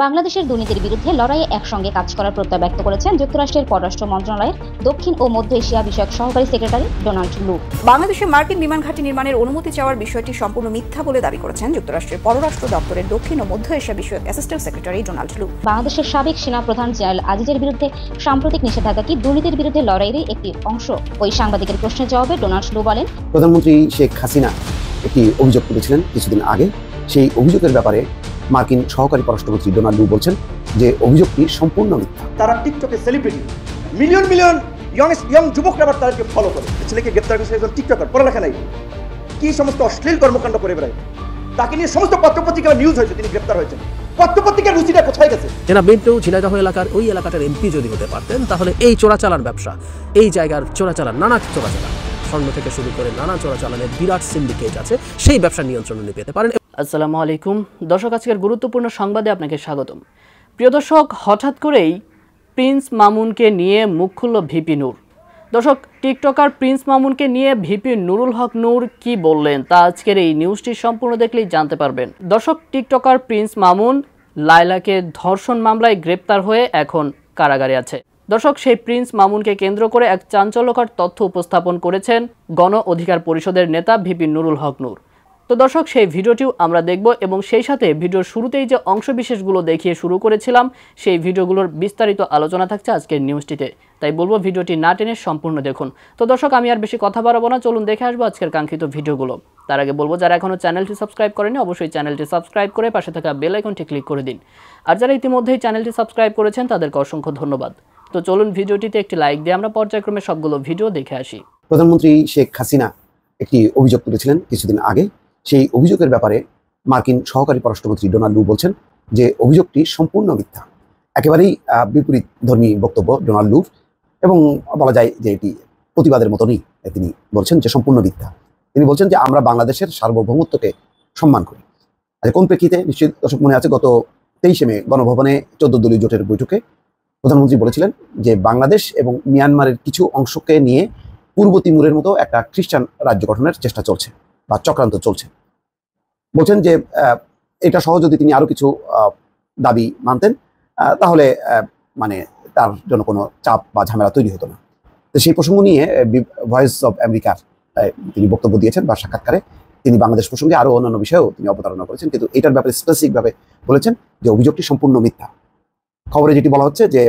বাংলাদেশের দুর্নীতির বিরুদ্ধে লড়াইয়ে একসঙ্গে কাজ করার প্রত্যয় ব্যক্ত করেছেন যুক্তরাষ্ট্রের পররাষ্ট্র মন্ত্রণালয়ের দক্ষিণ ও মধ্য এশিয়া বিষয়ক সহকারী সেক্রেটারি ডোনাল্ড লু। বাংলাদেশে মার্কিন বিমান ঘাঁটি নির্মাণের অনুমতি চাওয়ার বিষয়টি সম্পূর্ণ মিথ্যা বলে দাবি করেছেন যুক্তরাষ্ট্রের পররাষ্ট্র দপ্তরের দক্ষিণ ও মধ্য এশিয়া বিষয়ক অ্যাসিস্ট্যান্ট সেক্রেটারি ডোনাল্ড লু। বাংলাদেশের সাবেক সেনাপ্রধান জেনারেল আজিজের বিরুদ্ধে সাম্প্রতিক নিষেধাজ্ঞা কি দুর্নীতির বিরুদ্ধে লড়াইয়ের একটি অংশ? ওই সাংবাদিকের প্রশ্নের জবাবে ডোনাল্ড লু বলেন, প্রধানমন্ত্রী শেখ হাসিনা একটি অভিযোগ করেছিলেন কিছুদিন আগে। সেই অভিযোগের ব্যাপারে মার্কিন সহকারী পররাষ্ট্রমন্ত্রী ডোনাল্ড লু বলছেন যে অভিযোগটি সম্পূর্ণ মিথ্যা। তারা টিকটকে সেলিব্রিটি, মিলিয়ন মিলিয়ন ইয়ং যুবকরা আবার তাদেরকে ফলো করে। ছেলেকে গ্রেপ্তার করেছে একজন টিকটকার, পড়ালেখা নাই, কি সমস্ত অশ্লীল কর্মকাণ্ড করে বেড়ায়, তাকে নিয়ে সমস্ত পত্রপত্রিকার নিউজ হয়েছে তিনি গ্রেপ্তার হয়েছেন। পত্রপত্রিকার রুচিটা কোথায় গেছে? জনাব মিন্টু ঝিনাইদহ এলাকার ওই এলাকাটার এমপি যদি হতে পারতেন তাহলে এই চোরাচালান ব্যবসা, এই জায়গার চোরাচালান, নানা চোরাচালান, স্বর্ণ থেকে শুরু করে নানা চোরাচালানের বিরাট সিন্ডিকেট আছে, সেই ব্যবসা নিয়ন্ত্রণে নিয়ে পেতে পারেন। আসসালামু আলাইকুম দর্শক, আজকের গুরুত্বপূর্ণ সংবাদে আপনাকে স্বাগতম। প্রিয় দর্শক, হঠাৎ করেই প্রিন্স মামুনকে নিয়ে মুখ খুলল ভিপি নূর। দর্শক, টিকটকার প্রিন্স মামুনকে নিয়ে ভিপি নুরুল হক নূর কি বললেন তা আজকের এই নিউজটি সম্পূর্ণ দেখলেই জানতে পারবেন। দর্শক, টিকটকার প্রিন্স মামুন লায়লাকে ধর্ষণ মামলায় গ্রেপ্তার হয়ে এখন কারাগারে আছে। দর্শক, সেই প্রিন্স মামুনকে কেন্দ্র করে এক চাঞ্চল্যকর তথ্য উপস্থাপন করেছেন গণ অধিকার পরিষদের নেতা ভিপি নুরুল হক নূর। তো দর্শক, সেই ভিডিওটিও আমরা দেখব এবং সেই সাথে ভিডিওর শুরুতেই যে অংশবিশেষগুলো দেখিয়ে শুরু করেছিলাম সেই ভিডিওগুলোর বিস্তারিত আলোচনা থাকছে আজকের নিউজটিতে। তাই বলবো ভিডিওটি না টেনে সম্পূর্ণ দেখুন। তো দর্শক, আমি আর বেশি কথা বাড়াবো না, চলুন দেখে আসবো আজকের কাঙ্ক্ষিত ভিডিওগুলো। তার আগে বলবো, যারা এখনও চ্যানেলটি সাবস্ক্রাইব করেনি অবশ্যই চ্যানেলটি সাবস্ক্রাইব করে পাশে থাকা বেল আইকনটি ক্লিক করে দিন। আর যারা ইতিমধ্যেই চ্যানেলটি সাবস্ক্রাইব করেছেন তাদেরকে অসংখ্য ধন্যবাদ। তো চলুন ভিডিওটিতে একটি লাইক দিয়ে আমরা পর্যায়ক্রমে সবগুলো ভিডিও দেখে আসি। প্রধানমন্ত্রী শেখ হাসিনা একটি অভিযোগ করেছিলেন কিছুদিন আগে। সেই অভিযোগের ব্যাপারে মার্কিন সহকারী পররাষ্ট্রমন্ত্রী ডোনাল্ড লু বলছেন যে অভিযোগটি সম্পূর্ণ মিথ্যা। একেবারেই বিপরীত ধর্মী বক্তব্য ডোনাল্ড লুর, এবং বলা যায় যে এটি প্রতিবাদের মতনই। তিনি বলছেন যে সম্পূর্ণ মিথ্যা। তিনি বলছেন যে আমরা বাংলাদেশের সার্বভৌমত্বকে সম্মান করি। আর কোন প্রেক্ষিতে নিশ্চিত দর্শক মনে আছে, গত 23 মে গণভবনে 14 দলীয় জোটের বৈঠকে প্রধানমন্ত্রী বলেছিলেন যে বাংলাদেশ এবং মিয়ানমারের কিছু অংশকে নিয়ে পূর্ব তিমুরের মতো একটা খ্রিস্টান রাজ্য গঠনের চেষ্টা চলছে বা চক্রান্ত চলছে। বলছেন যে এটা সহ যদি তিনি আরো কিছু দাবি মানতেন তাহলে মানে তার জন্য কোনো চাপ বা ঝামেলা তৈরি হতো না। তো সেই প্রসঙ্গ নিয়ে ভয়েস অব আমেরিকার তিনি বক্তব্য দিয়েছেন বা সাক্ষাৎকারে তিনি বাংলাদেশ প্রসঙ্গে আরো অন্যান্য বিষয়েও তিনি অবতারণা করেছেন, কিন্তু এটার ব্যাপারে স্পেসিফিকভাবে বলেছেন যে অভিযোগটি সম্পূর্ণ মিথ্যা। খবরে যেটি বলা হচ্ছে যে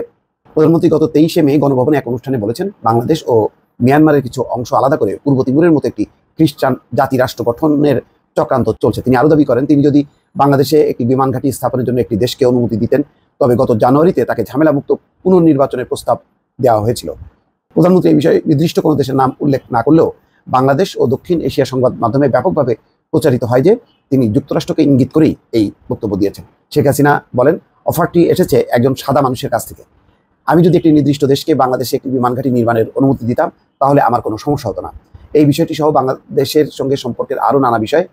প্রধানমন্ত্রী গত 23 মে গণভবনে এক অনুষ্ঠানে বলেছেন বাংলাদেশ ও মিয়ানমারের কিছু অংশ আলাদা করে পূর্ব তিমুরের মতো একটি খ্রিস্টান জাতি রাষ্ট্র গঠনের চক্রান্ত চলছে। তিনি আরো দাবি করেন তিনি যদি বাংলাদেশে একটি বিমান ঘাঁটি স্থাপনের জন্য একটি দেশকে অনুমতি দিতেন তবে গত জানুয়ারিতে তাকে ঝামেলামুক্ত পুনর্নির্বাচনের প্রস্তাব দেওয়া হয়েছিল। প্রধানমন্ত্রী এই বিষয়ে নির্দিষ্ট কোনো দেশের নাম উল্লেখ না করলেও বাংলাদেশ ও দক্ষিণ এশিয়া সংবাদ মাধ্যমে ব্যাপকভাবে প্রচারিত হয় যে তিনি যুক্তরাষ্ট্রকে ইঙ্গিত করেই এই বক্তব্য দিয়েছেন। শেখ হাসিনা বলেন, অফারটি এসেছে একজন সাদা মানুষের কাছ থেকে। আমি যদি একটি নির্দিষ্ট দেশকে বাংলাদেশে একটি বিমান ঘাঁটি নির্মাণের অনুমতি দিতাম তাহলে আমার কোনো সমস্যা হতো না। এই বিষয়টি সহ বাংলাদেশের সঙ্গে সম্পর্কের আরও নানা বিষয়ে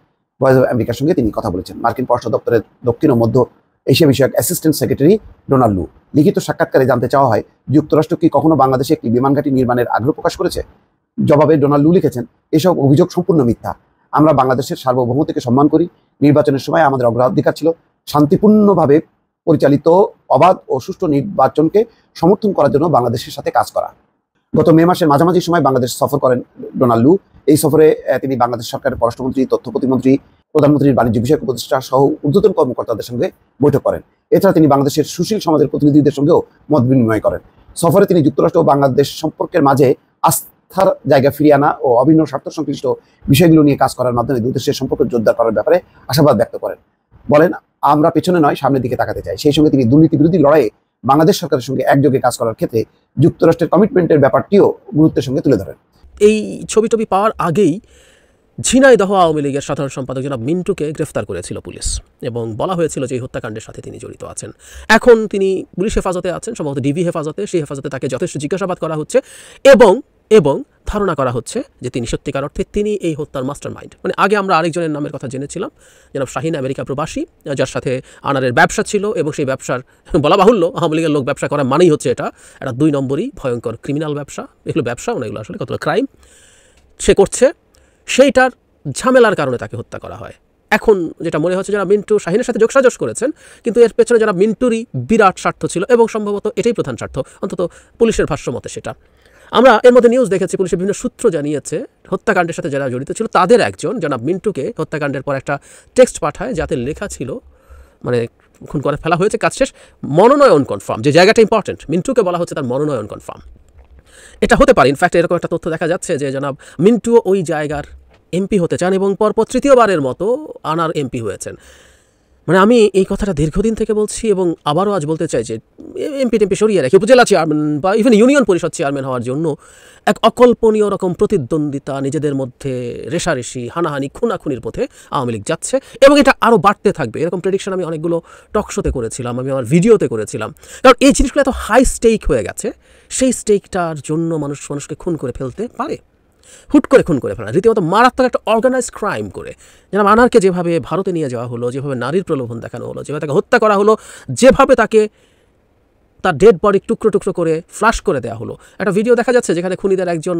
ভয়েস অব আমেরিকার সঙ্গে তিনি কথা বলেছেন। মার্কিন পররাষ্ট্র দপ্তরের দক্ষিণ ও মধ্য এশিয়া বিষয়ক অ্যাসিস্ট্যান্ট সেক্রেটারি ডোনাল্ড লু লিখিত সাক্ষাৎকারে জানতে চাওয়া হয় যুক্তরাষ্ট্র কি কখনো বাংলাদেশে একটি বিমান ঘাঁটি নির্মাণের আগ্রহ প্রকাশ করেছে। জবাবে ডোনাল্ড লু লিখেছেন, এসব অভিযোগ সম্পূর্ণ মিথ্যা। আমরা বাংলাদেশের সার্বভৌমত্বকে সম্মান করি। নির্বাচনের সময় আমাদের অগ্রাধিকার ছিল শান্তিপূর্ণভাবে পরিচালিত অবাধ ও সুষ্ঠু নির্বাচনকে সমর্থন করার জন্য বাংলাদেশের সাথে কাজ করা। গত মে মাসের মাঝামাঝি সময় বাংলাদেশ সফর করেন ডোনাল্ড লু। এই সফরে তিনি বাংলাদেশ সরকারের পররাষ্ট্রমন্ত্রী, তথ্য প্রতিমন্ত্রী, প্রধানমন্ত্রীর বাণিজ্য বিষয়ক উপদেষ্টা সহ ঊর্ধ্বতন কর্মকর্তাদের সঙ্গে বৈঠক করেন। এছাড়া তিনি বাংলাদেশের সুশীল সমাজের প্রতিনিধিদের সঙ্গেও মত বিনিময় করেন। সফরে তিনি যুক্তরাষ্ট্র ও বাংলাদেশ সম্পর্কের মাঝে আস্থার জায়গা ফিরিয়ে আনা ও অভিন্ন স্বার্থ সংশ্লিষ্ট বিষয়গুলো নিয়ে কাজ করার মাধ্যমে দুই দেশের সম্পর্ক জোরদার করার ব্যাপারে আশাবাদ ব্যক্ত করেন। বলেন, আমরা পেছনে নয় সামনের দিকে তাকাতে চাই। সেই সঙ্গে তিনি দুর্নীতি বিরোধী লড়াইয়ে বাংলাদেশ সরকারের সঙ্গে একযোগে কাজ করার ক্ষেত্রে যুক্তরাষ্ট্রের কমিটমেন্টের ব্যাপারটিও গুরুত্বের সঙ্গে তুলে ধরেন। এই ছবি পাওয়ার আগেই ঝিনাইদহ আওয়ামী লীগের সাধারণ সম্পাদক জনাব মিন্টুকে গ্রেফতার করেছিল পুলিশ এবং বলা হয়েছিল যে এই হত্যাকাণ্ডের সাথে তিনি জড়িত আছেন। এখন তিনি পুলিশ হেফাজতে আছেন, সম্ভবত ডিবি হেফাজতে। সেই হেফাজতে তাকে যথেষ্ট জিজ্ঞাসাবাদ করা হচ্ছে এবং ধারণা করা হচ্ছে যে তিনি সত্যিকার অর্থে তিনি এই হত্যার মাস্টার মাইন্ড। মানে আগে আমরা আরেকজনের নামের কথা জেনেছিলাম, জনাব শাহিন, আমেরিকা প্রবাসী, যার সাথে আনারের ব্যবসা ছিল এবং সেই ব্যবসার বলা বাহুল্য আওয়ামী লীগের লোক ব্যবসা করা মানেই হচ্ছে এটা একটা 2 নম্বরই ভয়ঙ্কর ক্রিমিনাল ব্যবসা। এগুলো ব্যবসা না, এগুলো আসলে কতটা ক্রাইম সে করছে, সেইটার ঝামেলার কারণে তাকে হত্যা করা হয়। এখন যেটা মনে হচ্ছে যারা মিন্টু শাহিনের সাথে যোগসাজশ করেছেন, কিন্তু এর পেছনে যারা মিন্টুরই বিরাট স্বার্থ ছিল এবং সম্ভবত এটাই প্রধান স্বার্থ, অন্তত পুলিশের ভাষ্য মতে সেটা। আমরা এর মধ্যে নিউজ দেখেছি, পুলিশের বিভিন্ন সূত্র জানিয়েছে হত্যাকাণ্ডের সাথে যারা জড়িত ছিল তাদের একজন জনাব মিন্টুকে হত্যাকাণ্ডের পর একটা টেক্সট পাঠায়, যাতে লেখা ছিল মানে খুন করে ফেলা হয়েছে, কাজ শেষ, মনোনয়ন কনফার্ম। যে জায়গাটা ইম্পর্টেন্ট, মিন্টুকে বলা হচ্ছে তার মনোনয়ন কনফার্ম। এটা হতে পারে, ইনফ্যাক্ট এরকম একটা তথ্য দেখা যাচ্ছে যে জনাব মিন্টুও ওই জায়গার এমপি হতে চান এবং পরপর তৃতীয়বারের মতো আনার এমপি হয়েছেন। মানে আমি এই কথাটা দীর্ঘদিন থেকে বলছি এবং আবারও আজ বলতে চাই যে এমপি টেমপি সরিয়ে রাখি, উপজেলা চেয়ারম্যান বা ইভেন ইউনিয়ন পরিষদ চেয়ারম্যান হওয়ার জন্য এক অকল্পনীয় রকম প্রতিদ্বন্দ্বিতা, নিজেদের মধ্যে রেশারেশি, হানাহানি, খুনাখুনির পথে আওয়ামী লীগ যাচ্ছে এবং এটা আরও বাড়তে থাকবে। এরকম প্রেডিকশন আমি অনেকগুলো টকশোতে করেছিলাম, আমি আমার ভিডিওতে করেছিলাম। কারণ এই জিনিসগুলো এত হাই স্টেক হয়ে গেছে, সেই স্টেকটার জন্য মানুষকে খুন করে ফেলতে পারে, হুট করে খুন করে ফেলা, রীতিমতো মারাত্মক একটা অর্গানাইজড ক্রাইম করে। যেন আনারকে যেভাবে ভারতে নিয়ে যাওয়া হলো, যেভাবে নারীর প্রলোভন দেখানো হলো, যেভাবে তাকে হত্যা করা হলো, যেভাবে তাকে তার ডেড বডি টুকরো টুকরো করে ফ্লাশ করে দেওয়া হলো। একটা ভিডিও দেখা যাচ্ছে যেখানে খুনিদের একজন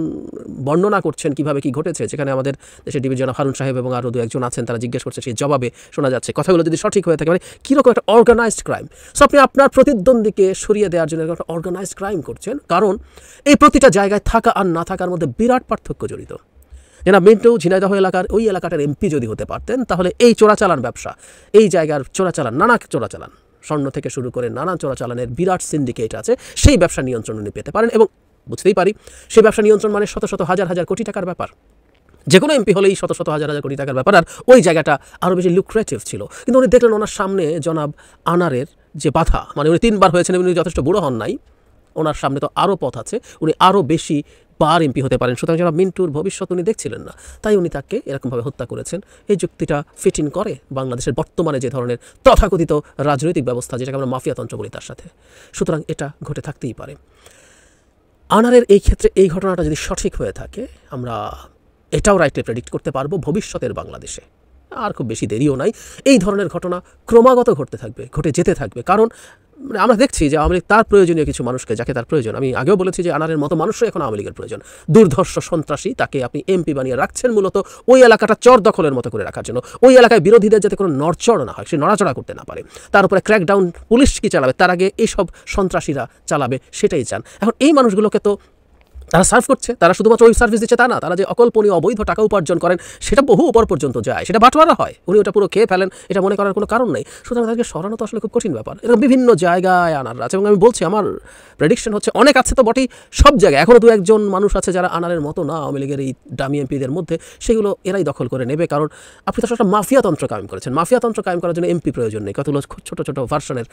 বর্ণনা করছেন কীভাবে কী ঘটেছে, যেখানে আমাদের দেশের ডিবি জনাব হারুন সাহেব এবং আরও দু একজন আছেন, তারা জিজ্ঞেস করছে, সেই জবাবে শোনা যাচ্ছে কথাগুলো যদি সঠিক হয়ে থাকে, মানে কীরকম একটা অর্গানাইজড ক্রাইম। সো আপনি আপনার প্রতিদ্বন্দ্বীকে সরিয়ে দেওয়ার জন্য একটা অর্গানাইজড ক্রাইম করছেন, কারণ এই প্রতিটা জায়গায় থাকা আর না থাকার মধ্যে বিরাট পার্থক্য জড়িত। যেন মিন্টু ঝিনাইদহ এলাকার ওই এলাকাটার এমপি যদি হতে পারতেন, তাহলে এই চোরাচালান ব্যবসা, এই জায়গার চোরাচালান, নানা চোরাচালান, স্বর্ণ থেকে শুরু করে নানা চোরাচালানের বিরাট সিন্ডিকেট আছে, সেই ব্যবসা নিয়ন্ত্রণ উনি পেতে পারেন। এবং বুঝতেই পারি সেই ব্যবসা নিয়ন্ত্রণ মানে শত শত হাজার হাজার কোটি টাকার ব্যাপার। যে কোনো এমপি হলেই শত শত হাজার হাজার কোটি টাকার ব্যাপার, আর ওই জায়গাটা আরও বেশি লুক্রেটিভ ছিল। কিন্তু উনি দেখলেন ওনার সামনে জনাব আনারের যে বাধা, মানে উনি 3বার হয়েছেন, উনি যথেষ্ট বুড়ো হন নাই, ওনার সামনে তো আরও পথ আছে, উনি আরও বেশি বার এমপি হতে পারেন। সুতরাং যারা মিন্টুর ভবিষ্যৎ উনি দেখছিলেন না, তাই উনি তাকে এরকমভাবে হত্যা করেছেন। এই যুক্তিটা ফিট ইন করে বাংলাদেশের বর্তমানে যে ধরনের তথাকথিত রাজনৈতিক ব্যবস্থা, যেটাকে আমরা মাফিয়াতন্ত্র বলি, তার সাথে। সুতরাং এটা ঘটে থাকতেই পারে। আনারের এই ক্ষেত্রে এই ঘটনাটা যদি সঠিক হয়ে থাকে, আমরা এটাও রাইটলি প্রেডিক্ট করতে পারবো ভবিষ্যতের বাংলাদেশে আর খুব বেশি দেরিও নাই, এই ধরনের ঘটনা ক্রমাগত ঘটতে থাকবে, ঘটে যেতে থাকবে। কারণ আমরা দেখছি যে আওয়ামী লীগ তার প্রয়োজনীয় কিছু মানুষকে, যাকে তার প্রয়োজন, আমি আগেও বলেছি যে আনারের মতো মানুষই এখন আওয়ামী লীগের প্রয়োজন। দুর্ধর্ষ সন্ত্রাসী, তাকে আপনি এমপি বানিয়ে রাখছেন মূলত ওই এলাকাটা চর দখলের মতো করে রাখার জন্য, ওই এলাকায় বিরোধীদের যাতে কোনো নড়চড় না হয়, সে নড়াচড়া করতে না পারে, তার উপরে ক্র্যাকডাউন পুলিশ কি চালাবে, তার আগে এইসব সন্ত্রাসীরা চালাবে, সেটাই চান। এখন এই মানুষগুলোকে তো তারা সার্ভ করছে, তারা শুধুমাত্র ওই সার্ভিস দিচ্ছে তা না, তারা যে অকল্পনীয় অবৈধ টাকা উপার্জন করেন সেটা বহু উপর পর্যন্ত যায়, সেটা বাটোয়ারা হয়, উনি ওটা পুরো খেয়ে ফেলেন, এটা মনে করার কোনো কারণ নেই। সুতরাং তাদেরকে সরানো তো আসলে খুব কঠিন ব্যাপার। এরকম বিভিন্ন জায়গায় আনার আছে এবং আমি বলছি আমার প্রেডিকশন হচ্ছে অনেক আছে তো বটেই, সব জায়গায় এখনও 2-1জন মানুষ আছে যারা আনারের মতো না আওয়ামী লীগের এই দামি এমপিদের মধ্যে, সেগুলো এরাই দখল করে নেবে। কারণ আপনি তো একটা মাফিয়াতন্ত্র কায়েম করেছেন, মাফিয়াতন্ত্র কায়েম করার জন্য এমপি প্রয়োজন নেই, কতগুলো ছোটো ছোটো ভার্সনের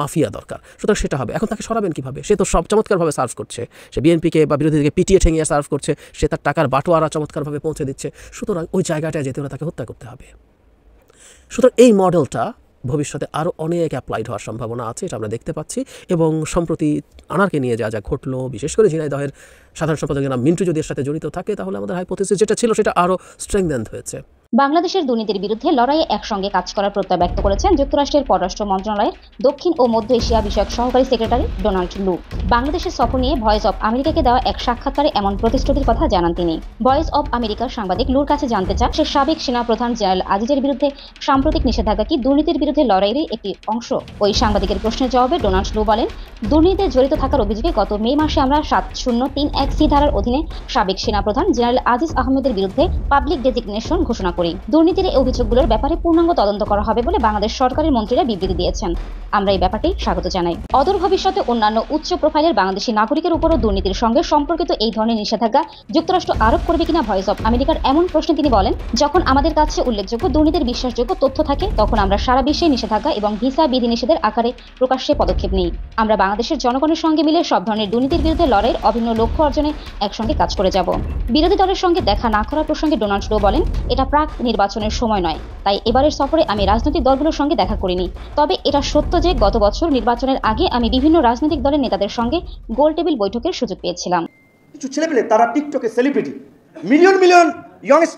মাফিয়া দরকার। সুতরাং সেটা হবে। এখন তাকে সরাবেন কীভাবে? সে তো সব চমৎকারভাবে সার্ভ করছে, সে বিএনপিকে বা বিরোধীদেরকে পিটিয়ে ঠেঙিয়ে সার্ভ করছে, সে তার টাকার বাটোয়ারা চমৎকারভাবে পৌঁছে দিচ্ছে। সুতরাং ওই জায়গাটায় যেতে হলে তাকে হত্যা করতে হবে। সুতরাং এই মডেলটা ভবিষ্যতে আরও অনেক অ্যাপ্লাইড হওয়ার সম্ভাবনা আছে, এটা আমরা দেখতে পাচ্ছি। এবং সম্প্রতি আনারকে নিয়ে যা যা ঘটলো, বিশেষ করে ঝিনাইদহের সাধারণ সম্পাদক নাম মিন্টু যদি এর সাথে জড়িত থাকে, তাহলে আমাদের হাইপোথিসিস যেটা ছিল সেটা আরও স্ট্রেংথেন্ড হয়েছে। বাংলাদেশের দুর্নীতির বিরুদ্ধে লড়াইয়ে একসঙ্গে কাজ করার প্রত্যয় ব্যক্ত করেছেন যুক্তরাষ্ট্রের পররাষ্ট্র মন্ত্রণালয়ের দক্ষিণ ও মধ্য এশিয়া বিষয়ক সহকারী সেক্রেটারি ডোনাল্ড লু। বাংলাদেশের সফর নিয়ে ভয়েস অব আমেরিকাকে দেওয়া এক সাক্ষাৎকারে এমন প্রতিশ্রুতির কথা জানান তিনি। ভয়েস অব আমেরিকার সাংবাদিক লুর কাছে জানতে চান, সে সাবেক সেনাপ্রধান জেনারেল আজিজের বিরুদ্ধে সাম্প্রতিক নিষেধাজ্ঞা কি দুর্নীতির বিরুদ্ধে লড়াইয়ের একটি অংশ? ওই সাংবাদিকের প্রশ্নের জবাবে ডোনাল্ড লু বলেন, দুর্নীতিতে জড়িত থাকার অভিযোগে গত মে মাসে আমরা 7031 ধারার অধীনে সাবেক সেনাপ্রধান জেনারেল আজিজ আহমেদের বিরুদ্ধে পাবলিক ডেজিগনেশন ঘোষণা করি। দুর্নীতির এই অভিযোগগুলোর ব্যাপারে পূর্ণাঙ্গ তদন্ত করা হবে বলে বাংলাদেশ সরকারের মন্ত্রীরা বিবৃতি দিয়েছেন। আমরা এই ব্যাপারটি স্বাগত জানাই। অদূর ভবিষ্যতে অন্যান্য উচ্চ প্রোফাইলের বাংলাদেশি নাগরিকের উপরও দুর্নীতির সঙ্গে সম্পর্কিত এই ধরনের নিষেধাজ্ঞা যুক্তরাষ্ট্র আরোপ করবে কিনা ভয়েস অব আমেরিকার এমন প্রশ্নে তিনি বলেন, যখন আমাদের কাছে উল্লেখযোগ্য দুর্নীতির বিশ্বাসযোগ্য তথ্য থাকে, তখন আমরা সারা বিশ্বে নিষেধাজ্ঞা এবং ভিসা বিধিনিষেধের আকারে প্রকাশ্যে পদক্ষেপ নিই। আমরা বাংলাদেশের জনগণের সঙ্গে মিলে সব ধরনের দুর্নীতির বিরুদ্ধে লড়াইয়ের অভিন্ন লক্ষ্য অর্জনে একসঙ্গে কাজ করে যাব। বিরোধী দলের সঙ্গে দেখা না করার প্রসঙ্গে ডোনাল্ড লু বলেন, এটা প্রাক নির্বাচনের সময় নয়, তাই এবারের সফরে আমি রাজনৈতিক দলগুলোর সঙ্গে দেখা করিনি। তবে এটা সত্য যে গত বছর নির্বাচনের আগে আমি বিভিন্ন রাজনৈতিক দলের নেতাদের সঙ্গে গোল টেবিল বৈঠকের সুযোগ পেয়েছিলাম। কিছু ছেলেপেলে তারা টিকটকে সেলিব্রিটি, মিলিয়ন মিলিয়ন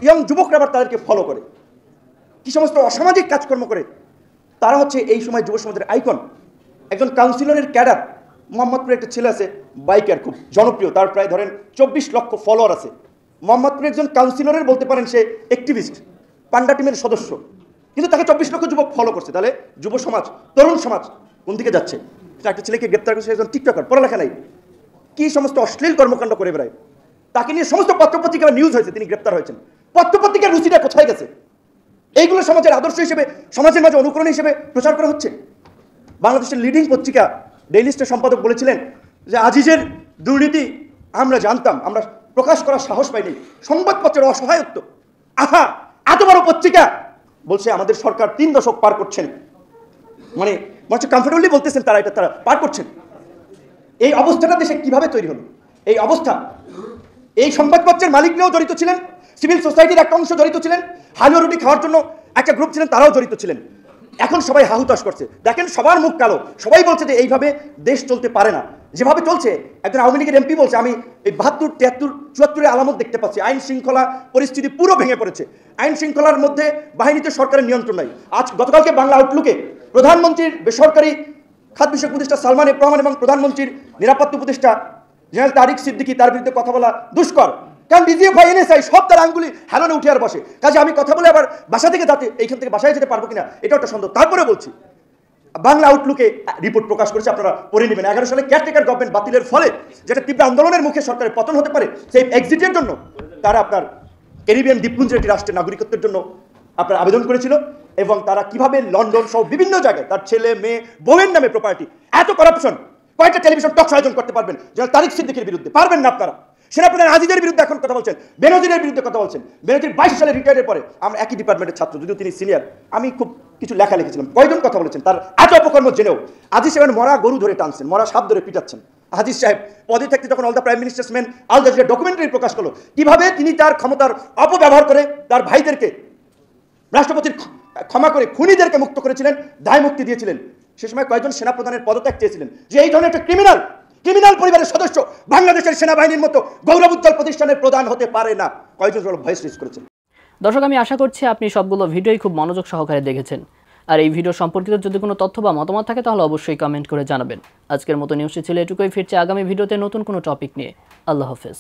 ইয়ং যুবকরা আবার তাদেরকে ফলো করে, কি সমস্ত অসামাজিক কাজকর্ম করে। তারা হচ্ছে এই সময় যুব সমাজের আইকন। একজন কাউন্সিলরের ক্যাডার, মোহাম্মদপুরে একটা ছেলে আছে বাইকার, খুব জনপ্রিয়, তার প্রায় ধরেন 24 লক্ষ ফলোয়ার আছে। মোহাম্মদপুরে একজন কাউন্সিলরের বলতে পারেন সে অ্যাক্টিভিস্ট, পান্ডা টিমের সদস্য, কিন্তু তাকে 24 লক্ষ যুবক ফলো করছে। তাহলে যুব সমাজ, তরুণ সমাজ কোন দিকে যাচ্ছে? একটা ছেলেকে গ্রেপ্তার করেছে, একজন টিকটকার, পড়ালেখা নাই, কি সমস্ত অশ্লীল কর্মকাণ্ড করে বেড়ায়, তাকে নিয়ে সমস্ত পত্রপত্রিকা নিউজ হয়েছে, তিনি গ্রেপ্তার হয়েছেন। পত্রপত্রিকার রুচিটা কোথায় গেছে? এইগুলো সমাজের আদর্শ হিসেবে, সমাজের মাঝে অনুকরণ হিসেবে প্রচার করা হচ্ছে। বাংলাদেশের লিডিং পত্রিকা ডেইলি স্টার সম্পাদক বলেছিলেন যে আজিজের দুর্নীতি আমরা জানতাম, আমরা প্রকাশ করার সাহস পাইনি, সংবাদপত্রের অসহায়ত্ব। আহা, এত বড় পত্রিকা বলছে আমাদের সরকার 3 দশক পার করছেন, মানে কমফোর্টেবলি বলতেছেন তারা এটা তারা পার করছেন। এই অবস্থাটা দেশে কিভাবে তৈরি হলো? এই অবস্থা, এই সংবাদপত্রের মালিকরাও জড়িত ছিলেন, সিভিল সোসাইটির একটা অংশ জড়িত ছিলেন, হালুয়া রুটি খাওয়ার জন্য একটা গ্রুপ ছিলেন, তারাও জড়িত ছিলেন। এখন সবাই হাহুতাশ করছে, দেখেন সবার মুখ কালো, সবাই বলছে যে এইভাবে দেশ চলতে পারে না। যেভাবে চলছে, একজন আওয়ামী লীগের এমপি বলছে আমি এই 72, 73, 74-এর আলামত দেখতে পাচ্ছি, আইন শৃঙ্খলা পরিস্থিতি পুরো ভেঙে পড়েছে, আইন শৃঙ্খলার মধ্যে বাহিনীতে সরকারের নিয়ন্ত্রণ নাই। গতকালকে বাংলা আউটলুকে প্রধানমন্ত্রীর বেসরকারি খাত বিষয়ক উপদেষ্টা সালমান এফ রহমান এবং প্রধানমন্ত্রীর নিরাপত্তা উপদেষ্টা জেনারেল তারিক সিদ্দিকী তার বিরুদ্ধে কথা বলা দুষ্কর, কারণ ডিজিএফআই, এনএসআই সব তার আঙ্গুলি হেলানে উঠে আর বসে। কাজে আমি কথা বলে আবার বাসা থেকে যাতে এইখান থেকে বাসায় যেতে পারবো কিনা এটা একটা সন্দেহ। তারপরে বলছি, বাংলা আউটলুকে রিপোর্ট প্রকাশ করেছে, আপনারা পড়ে নেবেন। 11 সালে কেয়ারটেকার গভর্নমেন্ট বাতিলের ফলে যেটা তীব্র আন্দোলনের মুখে সরকারের পতন হতে পারে, সেই এক্সিটের জন্য তারা আপনার ক্যারিবিয়ান দ্বীপপুঞ্জের একটি রাষ্ট্রের নাগরিকত্বের জন্য আপনার আবেদন করেছিল, এবং তারা কিভাবে লন্ডন সহ বিভিন্ন জায়গায় তার ছেলে মেয়ে বউয়ের নামে প্রপার্টি, এত করাপশন, কয়েকটা টেলিভিশন টক আয়োজন করতে পারবেন যারা তারিক সিদ্দিকীর বিরুদ্ধে, পারবেন না আপনারা। সেনাপ্রধান আজিজের বিরুদ্ধে এখন কথা বলছেন, বেনজিরের বিরুদ্ধে কথা বলছেন। বেনজির 22 সালে রিটায়ারের পরে, আমরা একই ডিপার্টমেন্টের ছাত্র, যদিও তিনি সিনিয়র, আমি খুব কিছু লেখা লিখেছিলাম, কয়জন কথা বলেছেন তার এত অপকর্ম জেনেও। আজিজ সাহেব মরা গরু ধরে টানছেন, মরা সাপ ধরে পিটাচ্ছেন। আজিজ সাহেব পদে থাকতে যখন all the prime minister's man Al Jazeera documentary প্রকাশ করলো, কিভাবে তিনি তার ক্ষমতার অপব্যবহার করে তার ভাইদেরকে রাষ্ট্রপতির ক্ষমা করে খুনিদেরকে মুক্ত করেছিলেন, দায় মুক্তি দিয়েছিলেন। সে সময় কয়েকজন সেনাপ্রধানের পদত্যাগ চেয়েছিলেন, যে এই ধরনের একটা ক্রিমিনাল পরিবারের সদস্য বাংলাদেশের সেনাবাহিনীর মতো গৌরবোজ্জ্বল প্রতিষ্ঠানের প্রধান হতে পারে না। কয়েকজন ভয়েস রেজ করেছেন। দর্শক, আমি আশা করছি আপনি সবগুলো ভিডিওই খুব মনোযোগ সহকারে দেখেছেন। আর এই ভিডিও সম্পর্কিত যদি কোনো তথ্য বা মতামত থাকে তাহলে অবশ্যই কমেন্ট করে জানাবেন। আজকের মতো নিউজটি ছিল এটুকুই, ফিরছে আগামী ভিডিওতে নতুন কোনো টপিক নিয়ে। আল্লাহ হাফেজ।